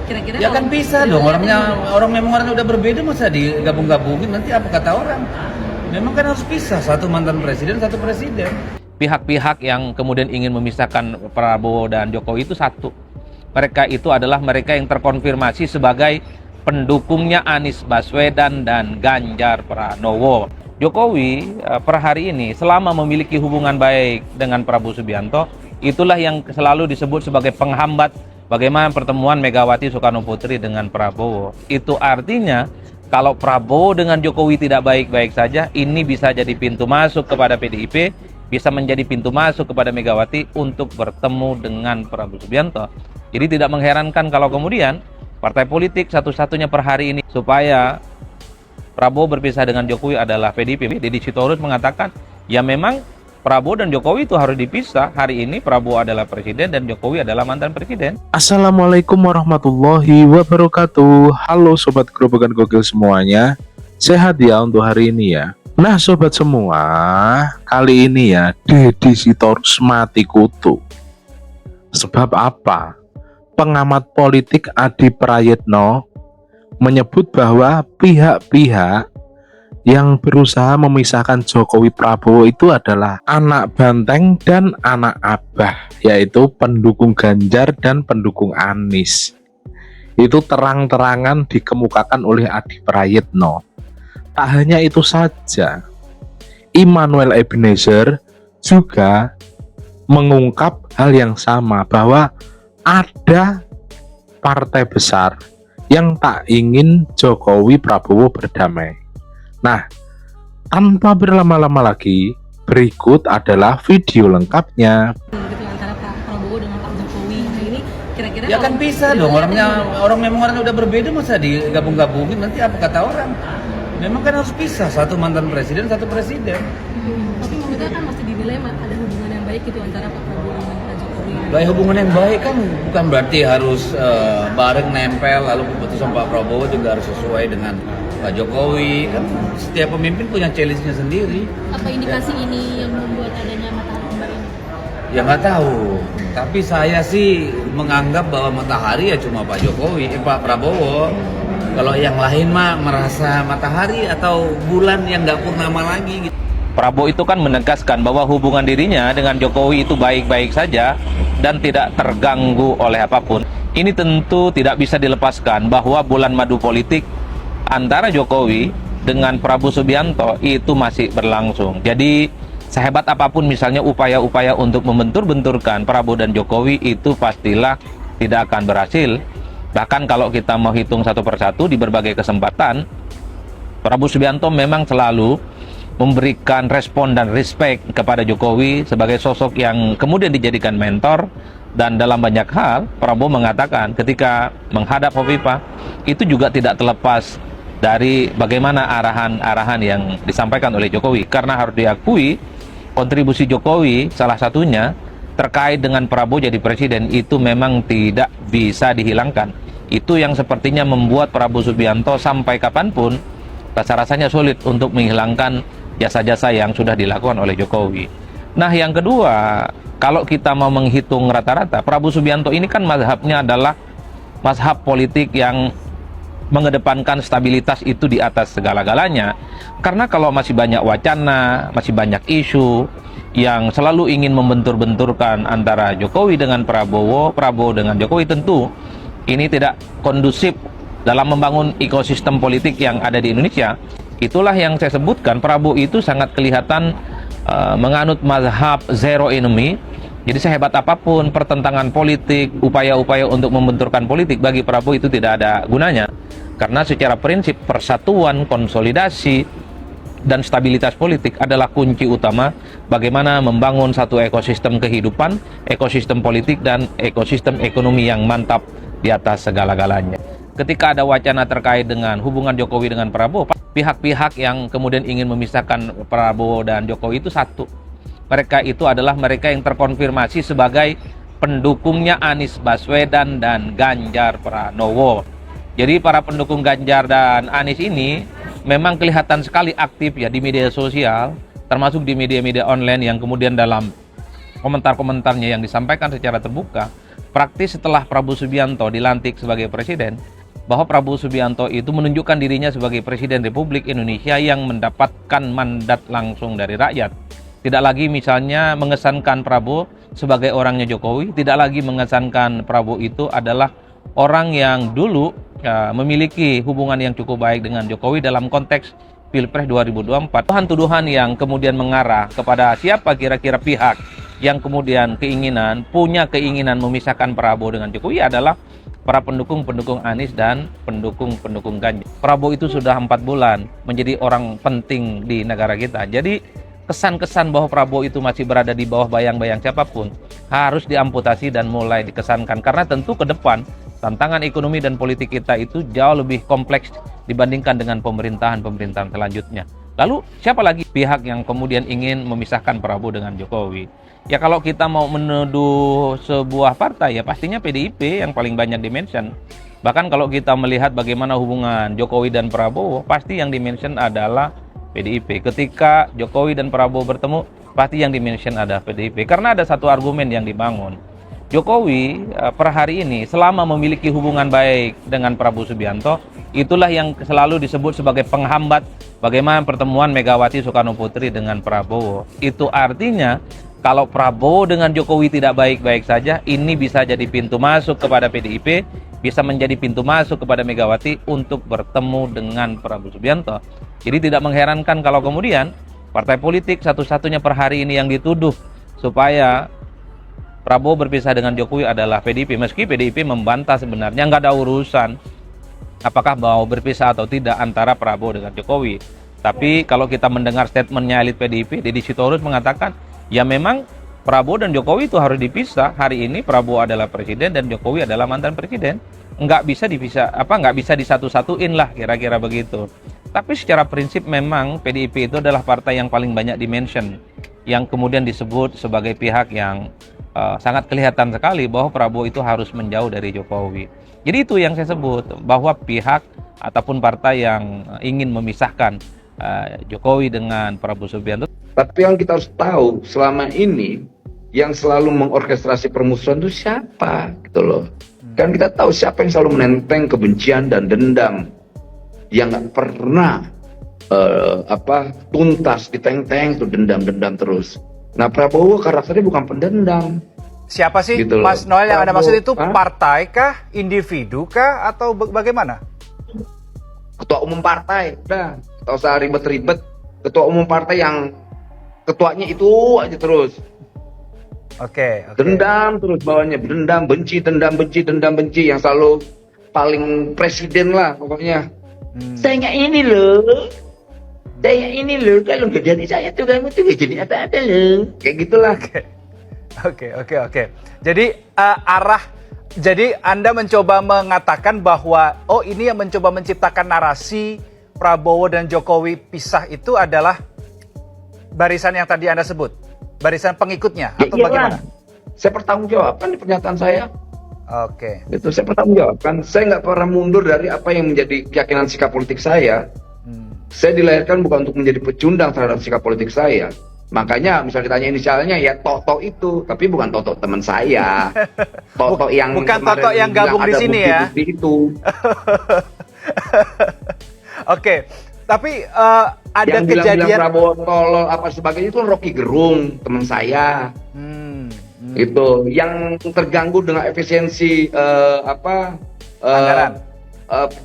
Kira-kira Ya kan bisa dong, orang memang orangnya udah berbeda, masa digabung-gabungin, nanti apa kata orang? Memang kan harus pisah, satu mantan presiden, satu presiden. Pihak-pihak yang kemudian ingin memisahkan Prabowo dan Jokowi itu satu. Mereka itu adalah mereka yang terkonfirmasi sebagai pendukungnya Anies Baswedan dan Ganjar Pranowo. Jokowi per hari ini selama memiliki hubungan baik dengan Prabowo Subianto, itulah yang selalu disebut sebagai penghambat bagaimana pertemuan Megawati Soekarno Putri dengan Prabowo. Itu artinya kalau Prabowo dengan Jokowi tidak baik-baik saja, ini bisa jadi pintu masuk kepada PDIP, bisa menjadi pintu masuk kepada Megawati untuk bertemu dengan Prabowo Subianto. Jadi tidak mengherankan kalau kemudian partai politik satu-satunya per hari ini supaya Prabowo berpisah dengan Jokowi adalah PDIP. Deddy Sitorus mengatakan, ya memang Prabowo dan Jokowi itu harus dipisah. Hari ini Prabowo adalah presiden dan Jokowi adalah mantan presiden. Assalamualaikum warahmatullahi wabarakatuh. Halo Sobat Gerobakan Gokil semuanya. Sehat ya untuk hari ini ya. Nah Sobat semua, kali ini ya Deddy Sitorus mati kutu. Sebab apa? Pengamat politik Adi Prayitno menyebut bahwa pihak-pihak yang berusaha memisahkan Jokowi Prabowo itu adalah anak banteng dan anak abah, yaitu pendukung Ganjar dan pendukung Anies. Itu terang-terangan dikemukakan oleh Adi Prayitno. Tak hanya itu saja, Immanuel Ebenezer juga mengungkap hal yang sama, bahwa ada partai besar yang tak ingin Jokowi Prabowo berdamai. Nah, tanpa berlama-lama lagi, berikut adalah video lengkapnya. gitu antara Pak Prabowo dengan Pak Jokowi. Nah ini kira-kira Ya kan bisa dong, orang memang orangnya udah berbeda, masa digabung-gabungin, nanti apa kata orang? Memang kan harus pisah, satu mantan presiden, satu presiden. Tapi maksudnya kan masih dinilai ada hubungan yang baik gitu antara Pak Prabowo dengan Pak Jokowi. Baik, hubungan yang baik kan bukan berarti harus bareng nempel, lalu keputusan Pak Prabowo juga harus sesuai dengan Pak Jokowi. Kan setiap pemimpin punya challenge-nya sendiri. Apa indikasi ini yang membuat adanya matahari kembar ini? Ya nggak tahu, tapi saya sih menganggap bahwa matahari ya cuma Pak Jokowi, Pak Prabowo. Kalau yang lain mah merasa matahari atau bulan yang nggak purnama lagi gitu. Prabowo itu kan menegaskan bahwa hubungan dirinya dengan Jokowi itu baik-baik saja dan tidak terganggu oleh apapun. Ini tentu tidak bisa dilepaskan bahwa bulan madu politik antara Jokowi dengan Prabowo Subianto itu masih berlangsung. Jadi sehebat apapun misalnya upaya-upaya untuk membentur-benturkan Prabowo dan Jokowi itu pastilah tidak akan berhasil. Bahkan kalau kita mau hitung satu persatu di berbagai kesempatan, Prabowo Subianto memang selalu memberikan respon dan respect kepada Jokowi sebagai sosok yang kemudian dijadikan mentor. Dan dalam banyak hal, Prabowo mengatakan ketika menghadap Hovifah, itu juga tidak terlepas dari bagaimana arahan-arahan yang disampaikan oleh Jokowi. Karena harus diakui, kontribusi Jokowi salah satunya terkait dengan Prabowo jadi presiden itu memang tidak bisa dihilangkan. Itu yang sepertinya membuat Prabowo Subianto sampai kapanpun rasa-rasanya sulit untuk menghilangkan jasa-jasa yang sudah dilakukan oleh Jokowi. Nah yang kedua, kalau kita mau menghitung rata-rata, Prabowo Subianto ini kan mazhabnya adalah mazhab politik yang mengedepankan stabilitas itu di atas segala-galanya. Karena kalau masih banyak wacana, masih banyak isu yang selalu ingin membentur-benturkan antara Jokowi dengan Prabowo, Prabowo dengan Jokowi, tentu ini tidak kondusif dalam membangun ekosistem politik yang ada di Indonesia. Itulah yang saya sebutkan, Prabowo itu sangat kelihatan menganut mazhab zero enemy. Jadi sehebat apapun pertentangan politik, upaya-upaya untuk membenturkan politik, bagi Prabowo itu tidak ada gunanya. Karena secara prinsip persatuan, konsolidasi, dan stabilitas politik adalah kunci utama bagaimana membangun satu ekosistem kehidupan, ekosistem politik, dan ekosistem ekonomi yang mantap di atas segala-galanya. Ketika ada wacana terkait dengan hubungan Jokowi dengan Prabowo, pihak-pihak yang kemudian ingin memisahkan Prabowo dan Jokowi itu satu. Mereka itu adalah mereka yang terkonfirmasi sebagai pendukungnya Anies Baswedan dan Ganjar Pranowo. Jadi para pendukung Ganjar dan Anies ini memang kelihatan sekali aktif ya di media sosial, termasuk di media-media online yang kemudian dalam komentar-komentarnya yang disampaikan secara terbuka, praktis setelah Prabowo Subianto dilantik sebagai presiden, bahwa Prabowo Subianto itu menunjukkan dirinya sebagai Presiden Republik Indonesia yang mendapatkan mandat langsung dari rakyat. Tidak lagi misalnya mengesankan Prabowo sebagai orangnya Jokowi, tidak lagi mengesankan Prabowo itu adalah orang yang dulu memiliki hubungan yang cukup baik dengan Jokowi dalam konteks Pilpres 2024. Tuduhan-tuduhan yang kemudian mengarah kepada siapa kira-kira pihak yang kemudian punya keinginan memisahkan Prabowo dengan Jokowi adalah para pendukung-pendukung Anies dan pendukung-pendukung Ganjar. Prabowo itu sudah 4 bulan menjadi orang penting di negara kita. Jadi kesan-kesan bahwa Prabowo itu masih berada di bawah bayang-bayang siapapun harus diamputasi dan mulai dikesankan. Karena tentu ke depan tantangan ekonomi dan politik kita itu jauh lebih kompleks dibandingkan dengan pemerintahan-pemerintahan selanjutnya. Lalu siapa lagi pihak yang kemudian ingin memisahkan Prabowo dengan Jokowi? Ya kalau kita mau menuduh sebuah partai ya pastinya PDIP yang paling banyak dimention. Bahkan kalau kita melihat bagaimana hubungan Jokowi dan Prabowo, pasti yang dimention adalah PDIP. Ketika Jokowi dan Prabowo bertemu, pasti yang dimention adalah PDIP. Karena ada satu argumen yang dibangun. Jokowi per hari ini selama memiliki hubungan baik dengan Prabowo Subianto, itulah yang selalu disebut sebagai penghambat bagaimana pertemuan Megawati Soekarno Putri dengan Prabowo. Itu artinya kalau Prabowo dengan Jokowi tidak baik-baik saja, ini bisa jadi pintu masuk kepada PDIP, bisa menjadi pintu masuk kepada Megawati untuk bertemu dengan Prabowo Subianto. Jadi tidak mengherankan kalau kemudian partai politik satu-satunya per hari ini yang dituduh supaya Prabowo berpisah dengan Jokowi adalah PDIP. Meski PDIP membantah sebenarnya nggak ada urusan apakah mau berpisah atau tidak antara Prabowo dengan Jokowi. Tapi kalau kita mendengar statementnya elit PDIP, Deddy Sitorus mengatakan, ya memang Prabowo dan Jokowi itu harus dipisah. Hari ini Prabowo adalah presiden dan Jokowi adalah mantan presiden. Nggak bisa dipisah, nggak bisa disatu-satuin lah kira-kira begitu. Tapi secara prinsip memang PDIP itu adalah partai yang paling banyak dimention, yang kemudian disebut sebagai pihak yang sangat kelihatan sekali bahwa Prabowo itu harus menjauh dari Jokowi. Jadi itu yang saya sebut bahwa pihak ataupun partai yang ingin memisahkan Jokowi dengan Prabowo Subianto. Tapi yang kita harus tahu selama ini yang selalu mengorkestrasi permusuhan itu siapa gitu loh. Kan kita tahu siapa yang selalu menenteng kebencian dan dendam yang nggak pernah tuntas diteng-teng tuh dendam-dendam terus. Nah Prabowo karakternya bukan pendendam. Siapa sih gitu Mas Noel yang Anda maksud itu? Hah? Partai kah? Individu kah? Atau bagaimana? Ketua umum partai, udah, nggak usah ribet-ribet. Ketua umum partai yang ketuanya itu aja terus. Oke. Dendam terus bawahnya, dendam, benci, yang selalu paling presiden lah pokoknya. Saya nggak ini loh, kalau nggak jadi saya tuh kamu tuh nggak jadi apa-apa loh, kayak gitulah. Oke. Jadi Anda mencoba mengatakan bahwa ini yang mencoba menciptakan narasi Prabowo dan Jokowi pisah itu adalah barisan yang tadi Anda sebut, barisan pengikutnya atau bagaimana? Saya pertanggungjawabkan di pernyataan saya. Oke. Itu saya pertanggungjawabkan. Saya nggak pernah mundur dari apa yang menjadi keyakinan sikap politik saya. Saya dilahirkan bukan untuk menjadi pecundang terhadap sikap politik saya. Makanya misalnya ditanya inisialnya ya Toto itu, tapi bukan Toto teman saya. Toto yang bukan Toto yang gabung di sini ya. Itu. Oke. Tapi ada yang kejadian bilang Prabowo tolol apa sebagainya itu Rocky Gerung, teman saya. Itu yang terganggu dengan efisiensi anggaran.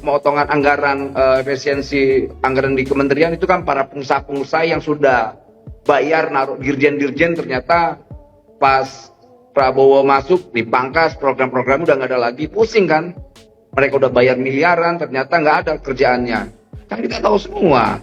Pemotongan anggaran, efisiensi anggaran di kementerian itu kan para pengusaha-pengusaha yang sudah bayar naruh dirjen-dirjen, ternyata pas Prabowo masuk dipangkas, program-program udah nggak ada lagi, pusing kan. Mereka udah bayar miliaran, ternyata nggak ada kerjaannya. Kan kita tahu semua.